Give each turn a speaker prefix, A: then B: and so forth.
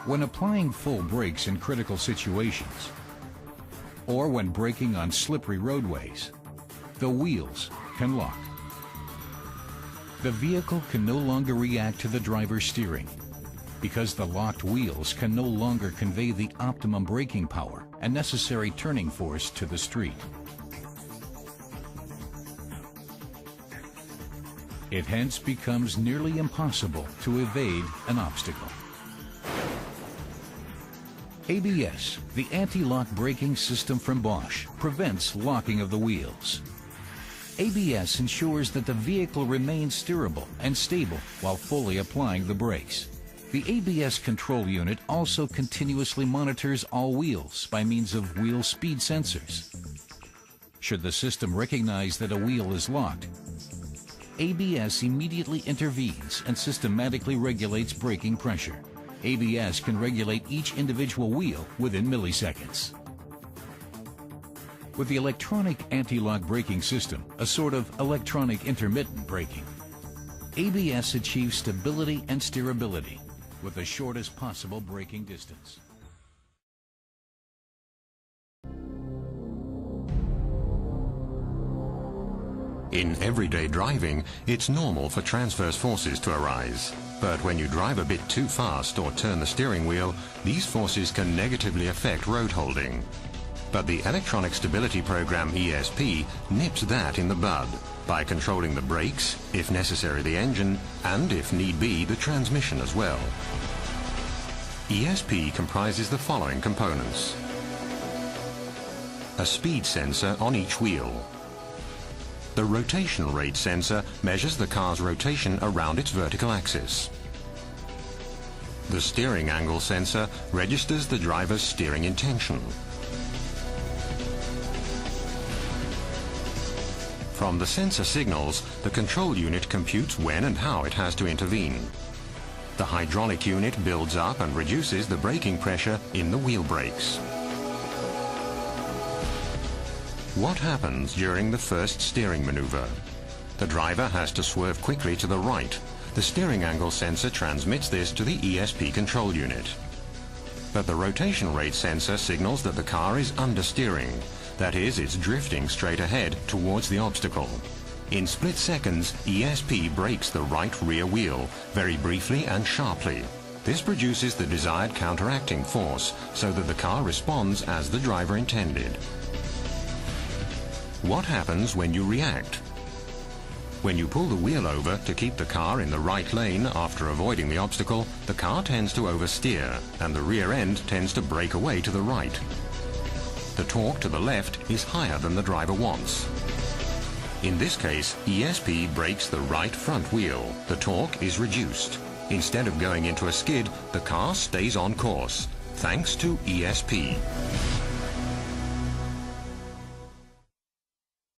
A: When applying full brakes in critical situations, or when braking on slippery roadways, the wheels can lock. The vehicle can no longer react to the driver's steering because the locked wheels can no longer convey the optimum braking power and necessary turning force to the street. It hence becomes nearly impossible to evade an obstacle. ABS, the anti-lock braking system from Bosch, prevents locking of the wheels. ABS ensures that the vehicle remains steerable and stable while fully applying the brakes. The ABS control unit also continuously monitors all wheels by means of wheel speed sensors. Should the system recognize that a wheel is locked, ABS immediately intervenes and systematically regulates braking pressure. ABS can regulate each individual wheel within milliseconds. With the electronic anti-lock braking system, a sort of electronic intermittent braking, ABS achieves stability and steerability with the shortest possible braking distance.
B: In everyday driving, it's normal for transverse forces to arise. But when you drive a bit too fast or turn the steering wheel, these forces can negatively affect road holding. But the electronic stability program ESP nips that in the bud by controlling the brakes, if necessary the engine, and if need be the transmission as well. ESP comprises the following components: a speed sensor on each wheel. The rotation rate sensor measures the car's rotation around its vertical axis. The steering angle sensor registers the driver's steering intention. From the sensor signals, the control unit computes when and how it has to intervene. The hydraulic unit builds up and reduces the braking pressure in the wheel brakes. What happens during the first steering maneuver? The driver has to swerve quickly to the right. The steering angle sensor transmits this to the ESP control unit. But the rotation rate sensor signals that the car is understeering. That is, it's drifting straight ahead towards the obstacle. In split seconds, ESP brakes the right rear wheel, very briefly and sharply. This produces the desired counteracting force, so that the car responds as the driver intended. What happens when you react? When you pull the wheel over to keep the car in the right lane after avoiding the obstacle, the car tends to oversteer, and the rear end tends to break away to the right. The torque to the left is higher than the driver wants. In this case, ESP brakes the right front wheel. The torque is reduced. Instead of going into a skid, the car stays on course, thanks to ESP.